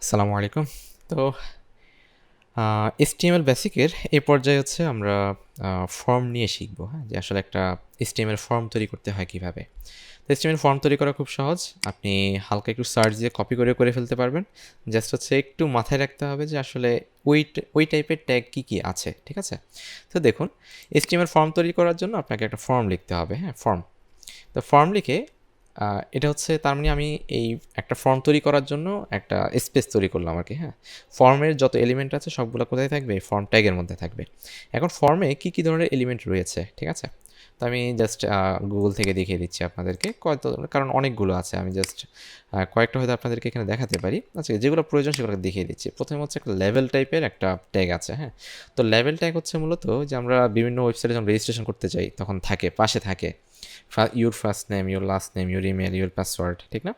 আসসালামু আলাইকুম। তো HTML বেসিকের এই পর্যায়ে হচ্ছে আমরা ফর্ম নিয়ে শিখব, হ্যাঁ? যে আসলে একটা HTML ফর্ম তৈরি করতে হয় কীভাবে। তো HTML ফর্ম তৈরি করা খুব সহজ। আপনি হালকা একটু সার্চ দিয়ে কপি করে ফেলতে পারবেন। জাস্ট হচ্ছে একটু মাথায় রাখতে হবে যে আসলে ওই টাইপের ট্যাগ কী আছে, ঠিক আছে? তো দেখুন, HTML ফর্ম তৈরি করার জন্য আপনাকে একটা ফর্ম লিখতে হবে, হ্যাঁ? ফর্ম। তো ফর্ম লিখে এটা হচ্ছে তার মানে আমি এই একটা ফর্ম তৈরি করার জন্য একটা স্পেস তৈরি করলাম আর কি, হ্যাঁ? ফর্মের যত এলিমেন্ট আছে সবগুলো কোথায় থাকবে? ফর্ম ট্যাগের মধ্যে থাকবে। এখন ফর্মে কী ধরনের এলিমেন্ট রয়েছে, ঠিক আছে? তো আমি জাস্ট গুগল থেকে দেখিয়ে দিচ্ছি আপনাদেরকে কারণ অনেকগুলো আছে। আমি জাস্ট কয়েকটা হয়তো আপনাদেরকে এখানে দেখাতে পারি। আচ্ছা, যেগুলো প্রয়োজন সেগুলো দেখিয়ে দিচ্ছি। প্রথমে হচ্ছে একটা লেভেল টাইপের একটা ট্যাগ আছে, হ্যাঁ? তো লেভেল ট্যাগ হচ্ছে মূলত যে আমরা বিভিন্ন ওয়েবসাইটে যখন রেজিস্ট্রেশন করতে চাই তখন পাশে থাকে your first name, your last name, your email, your password, ঠিক না?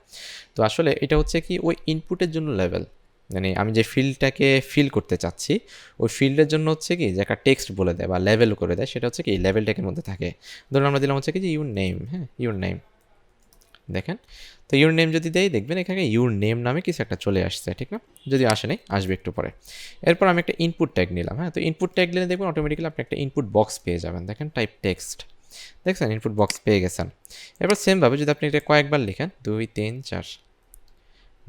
তো আসলে এটা হচ্ছে কি ওই ইনপুটের জন্য লেভেল, মানে আমি যে ফিল্ডটাকে ফিল করতে চাচ্ছি ওই ফিল্ডের জন্য হচ্ছে কি যে একটা টেক্সট বলে দেয় বা লেভেল করে দেয়, সেটা হচ্ছে কি লেভেল ট্যাগের মধ্যে থাকে। ধরুন আমরা দিলাম হচ্ছে কি যে ইউর নেম, হ্যাঁ? ইউর নেম, দেখেন। তো ইউর নেম যদি দেই দেখবেন এখানে ইউর নেম নামে কিছু একটা চলে আসছে, ঠিক না? যদি আসে নাই, আসবে একটু পরে। এরপর আমি একটা ইনপুট ট্যাগ নিলাম, হ্যাঁ? তো ইনপুট ট্যাগ নিলে দেখবেন অটোমেটিক্যালি আপনি একটা ইনপুট বক্স পেয়ে যাবেন, দেখেন টাইপ টেক্সট, দেখছেন? ইনপুট বক্স পেয়ে গেছেন। এবার সেমভাবে যদি আপনি এটা কয়েকবার লিখেন 2 3 4,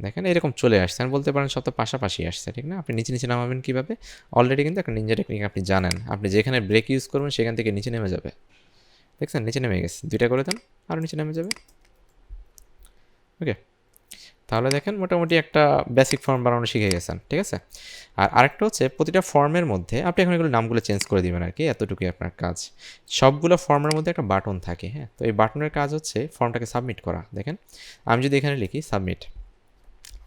দেখেন এরকম চলে আসছে। আমি বলতে পারেন সব তো পাশাপাশি আসছে, ঠিক না? আপনি নিচে নামাবেন কীভাবে? অলরেডি কিন্তু একটা নিনজা টেকনিক আপনি জানেন। আপনি যেখানে ব্রেক ইউজ করবেন সেখান থেকে নিচে নেমে যাবে, দেখছেন? নিচে নেমে গেছে। 2টা করে দেন, আরও নিচে নেমে যাবে। ওকে, তাহলে দেখেন মোটামুটি একটা বেসিক ফর্ম বানানো শিখে গেছেন, ঠিক আছে? আর আরেকটা হচ্ছে প্রতিটা ফর্মের মধ্যে আপনি এখন এগুলো নামগুলো চেঞ্জ করে দিবেন আর কি, এতটুকুই আপনার কাজ। সবগুলো ফর্মের মধ্যে একটা বাটন থাকে, হ্যাঁ? তো এই বাটনের কাজ হচ্ছে ফর্মটাকে সাবমিট করা। দেখেন আমি যদি এখানে লিখি সাবমিট,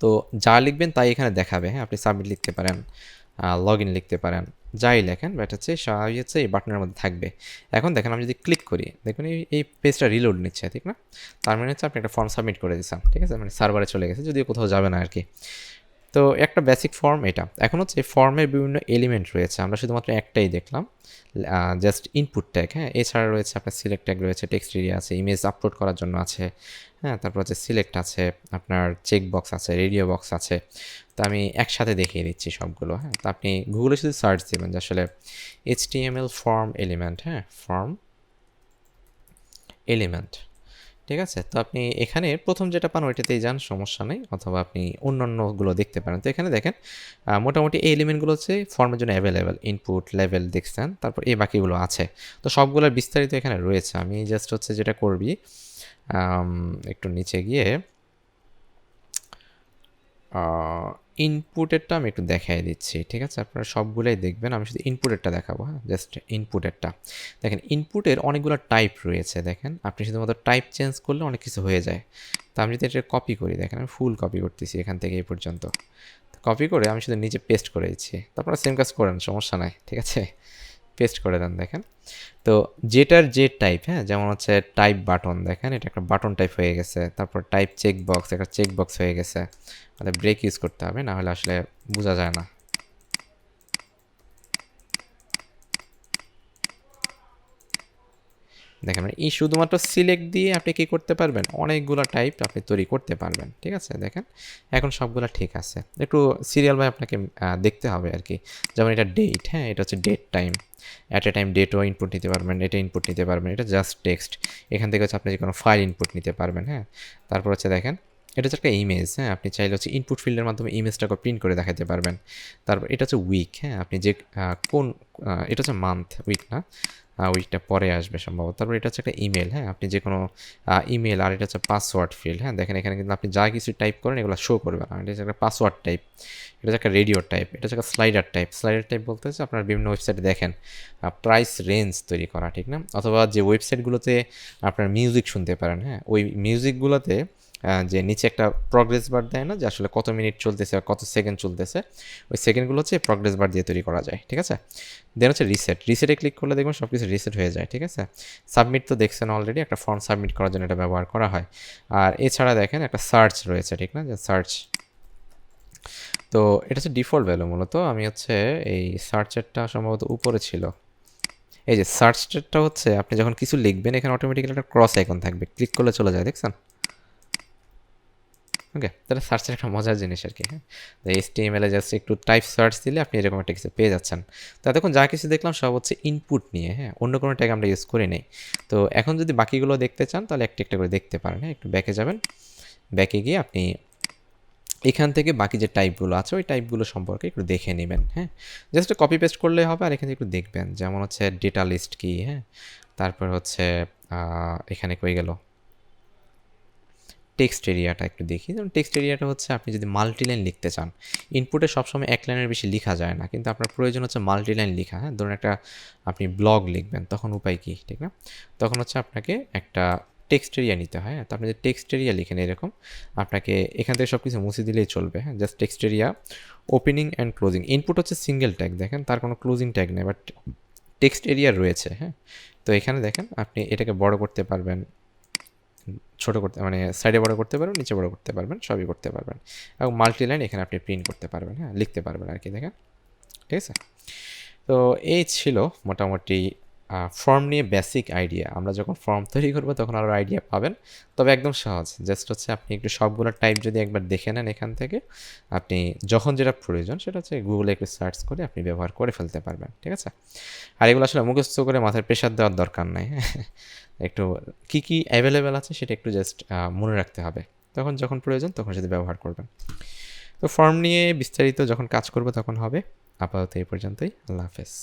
তো যা লিখবেন তাই এখানে দেখাবে, হ্যাঁ? আপনি সাবমিট লিখতে পারেন, লগ ইন লিখতে পারেন, যাই লেখেন বাট হচ্ছে সবই হচ্ছে এই বাটনের মধ্যে থাকবে। এখন দেখেন আমি যদি ক্লিক করি দেখুন এই পেজটা রিলোড নিচ্ছে, ঠিক না? তার মানে হচ্ছে আপনি একটা ফর্ম সাবমিট করে দিচ্ছেন, ঠিক আছে? মানে সার্ভারে চলে গেছে, যদিও কোথাও যাবে না আর কি। তো একটা বেসিক ফর্ম এটা। এখন হচ্ছে ফর্মের বিভিন্ন এলিমেন্ট রয়েছে, আমরা শুধুমাত্র একটাই দেখলাম, জাস্ট ইনপুট ট্যাগ, হ্যাঁ? এছাড়া রয়েছে আপনার সিলেক্ট ট্যাগ রয়েছে, টেক্সট এরিয়া আছে, ইমেজ আপলোড করার জন্য আছে, হ্যাঁ? তারপর হচ্ছে সিলেক্ট আছে, আপনার চেক বক্স আছে, রেডিও বক্স আছে। তো আমি একসাথে দেখিয়ে দিচ্ছি সবগুলো, হ্যাঁ? তো আপনি গুগলে শুধু সার্চ দেবেন যে আসলে HTML ফর্ম এলিমেন্ট, হ্যাঁ? ফর্ম এলিমেন্ট, ঠিক আছে? তো আপনি এখানে প্রথম যেটা পান ওইটাতেই যান, সমস্যা নেই, অথবা আপনি অন্যান্যগুলো দেখতে পারেন। তো এখানে দেখেন মোটামুটি এই এলিমেন্টগুলো হচ্ছে ফর্মের জন্য অ্যাভেলেবেল, ইনপুট লেভেল দেখছেন, তারপর এই বাকিগুলো আছে। তো সবগুলোর বিস্তারিত এখানে রয়েছে। আমি জাস্ট হচ্ছে যেটা করবি, একটু নিচে গিয়ে ইনপুটেরটা আমি একটু দেখাই দিচ্ছি, ঠিক আছে? আপনারা সবগুলোই দেখবেন, আমি শুধু ইনপুটেরটা দেখাবো, হ্যাঁ? জাস্ট ইনপুটেরটা দেখেন। ইনপুটের অনেকগুলো টাইপ রয়েছে, দেখেন আপনি শুধুমাত্র টাইপ চেঞ্জ করলে অনেক কিছু হয়ে যায়। তো আমি যদি এটা কপি করি, দেখেন আমি ফুল কপি করতেছি এখান থেকে এই পর্যন্ত। কপি করে আমি শুধু নিচে পেস্ট করে দিচ্ছি, তারপরে সেম কাজ করেন, সমস্যা নাই, ঠিক আছে? পেস্ট করে দেন, দেখেন। তো যেটার যে টাইপ, হ্যাঁ? যেমন হচ্ছে টাইপ বাটন, দেখেন এটা একটা বাটন টাইপ হয়ে গেছে। তারপর টাইপ চেক বক্স, একটা চেক বক্স হয়ে গেছে। মানে ব্রেক ইউজ করতে হবে, না হলে আসলে বোঝা যায় না। দেখেন মানে এই শুধুমাত্র সিলেক্ট দিয়ে আপনি কী করতে পারবেন? অনেকগুলো টাইপ আপনি তৈরি করতে পারবেন, ঠিক আছে? দেখেন এখন সবগুলো ঠিক আছে। একটু সিরিয়াল বাই আপনাকে দেখতে হবে আর কি। যেমন এটা ডেট, হ্যাঁ? এটা হচ্ছে date time, at a time ডেটও ইনপুট নিতে পারবেন, এটা ইনপুট নিতে পারবেন, এটা জাস্ট টেক্সট। এখান থেকে হচ্ছে আপনি যে কোনো ফাইল ইনপুট নিতে পারবেন, হ্যাঁ? তারপর হচ্ছে দেখেন এটা হচ্ছে একটা ইমেজ, হ্যাঁ? আপনি চাইলে হচ্ছে ইনপুট ফিল্ডের মাধ্যমে ইমেজটাকে প্রিন্ট করে দেখাতে পারবেন। তারপর এটা হচ্ছে উইক, হ্যাঁ? আপনি যে কোন এটা হচ্ছে মান্থ, উইক না, উইকটা পরে আসবে সম্ভবত। তারপর এটা হচ্ছে একটা ইমেল, হ্যাঁ? আপনি যে কোনো ইমেল, আর এটা হচ্ছে পাসওয়ার্ড ফিল্ড, হ্যাঁ? দেখেন এখানে কিন্তু আপনি যা কিছু টাইপ করেন এগুলো শো করবে না। এটা হচ্ছে একটা পাসওয়ার্ড টাইপ, এটা হচ্ছে একটা রেডিও টাইপ, এটা হচ্ছে একটা স্লাইডার টাইপ। স্লাইডার টাইপ বলতে হচ্ছে আপনার বিভিন্ন ওয়েবসাইটে দেখেন প্রাইস রেঞ্জ তৈরি করা, ঠিক না? অথবা যে ওয়েবসাইটগুলোতে আপনার মিউজিক শুনতে পারেন, হ্যাঁ? ওই মিউজিকগুলোতে যে নিচে একটা প্রগ্রেস বার দেয় না, যে আসলে কত মিনিট চলতেছে বা কত সেকেন্ড চলতেছে, ওই সেকেন্ডগুলো হচ্ছে প্রগ্রেস বার দিয়ে তৈরি করা যায়, ঠিক আছে? দেন হচ্ছে রিসেটে ক্লিক করলে দেখবেন সব কিছু রিসেট হয়ে যায়, ঠিক আছে? সাবমিট তো দেখছেন অলরেডি, একটা ফর্ম সাবমিট করার জন্য এটা ব্যবহার করা হয়। আর এছাড়া দেখেন একটা সার্চ রয়েছে, ঠিক না? যে সার্চ, তো এটা হচ্ছে ডিফল্ট ভ্যালু মূলত। আমি হচ্ছে এই সার্চেরটা সম্ভবত উপরে ছিল, এই যে সার্চটা হচ্ছে আপনি যখন কিছু লিখবেন এখানে অটোমেটিক্যালি একটা ক্রস আইকন থাকবে, ক্লিক করলে চলে যায়, দেখছেন? ওকে, তাহলে সার্চের একটা মজার জিনিস আর কি। হ্যাঁ, HTML এ জাস্ট একটু টাইপ সার্চ দিলে আপনি এরকম একটা কিছু পেয়ে যাচ্ছেন। তো এতক্ষণ যা কিছু দেখলাম সব হচ্ছে ইনপুট নিয়ে, হ্যাঁ, অন্য কোনো ট্যাগ আমরা ইউজ করি নাই। তো এখন যদি বাকিগুলো দেখতে চান তাহলে একটা একটা করে দেখতে পারেন। হ্যাঁ, একটু ব্যাকে যাবেন, ব্যাকে গিয়ে আপনি এখান থেকে বাকি যে টাইপগুলো আছে ওই টাইপগুলো সম্পর্কে একটু দেখে নেবেন। হ্যাঁ, জাস্ট কপি পেস্ট করলে হবে, আর এখানে একটু দেখবেন যেমন হচ্ছে ডেটা লিস্ট কি, হ্যাঁ, তারপর হচ্ছে এখানে কই গেল টেক্সট এরিয়াটা একটু দেখি। যেমন টেক্সট এরিয়াটা হচ্ছে আপনি যদি মাল্টিলাইন লিখতে চান, ইনপুটে সবসময় এক লাইনের বেশি লেখা যায় না, কিন্তু আপনার প্রয়োজন হচ্ছে মাল্টিলাইন লেখা। হ্যাঁ, ধরুন একটা আপনি ব্লগ লিখবেন, তখন উপায় কী, ঠিক না? তখন হচ্ছে আপনাকে একটা টেক্সট এরিয়া নিতে হয়। তো আপনি যে টেক্সট এরিয়া লিখেন এরকম, আপনাকে এখান থেকে সব কিছু মুছে দিলেই চলবে। হ্যাঁ, just text area opening and closing, input হচ্ছে সিঙ্গেল ট্যাগ, দেখেন তার কোনো ক্লোজিং ট্যাগ নেই, বাট টেক্সট এরিয়া রয়েছে। হ্যাঁ, তো এখানে দেখেন আপনি এটাকে বড় করতে পারবেন, ছোট করতে মানে সাইডে বড় করতে পারবেন, নিচে বড় করতে পারবেন, সবই করতে পারবেন, এবং মাল্টি লাইন এখানে আপনি প্রিন্ট করতে পারবেন। হ্যাঁ, লিখতে পারবেন আর কি, দেখেন। ঠিক আছে, তো এই ছিল মোটামুটি ফর্ম নিয়ে বেসিক আইডিয়া। আমরা যখন ফর্ম তৈরি করবো তখন আরও আইডিয়া পাবেন, তবে একদম সহজ। জাস্ট হচ্ছে আপনি একটু সবগুলো টাইপ যদি একবার দেখে নেন এখান থেকে, আপনি যখন যেটা প্রয়োজন সেটা হচ্ছে গুগলে একটু সার্চ করে আপনি ব্যবহার করে ফেলতে পারবেন। ঠিক আছে, আর এগুলো আসলে মুখস্থ করে মাথায় প্রেশার দেওয়ার দরকার নাই। একটু কী কী অ্যাভেলেবেল আছে সেটা একটু জাস্ট মনে রাখতে হবে, তখন যখন প্রয়োজন তখন সেটা ব্যবহার করবেন। তো ফর্ম নিয়ে বিস্তারিত যখন কাজ করবো তখন হবে। আপাতত এই পর্যন্তই, আল্লাহ হাফেজ।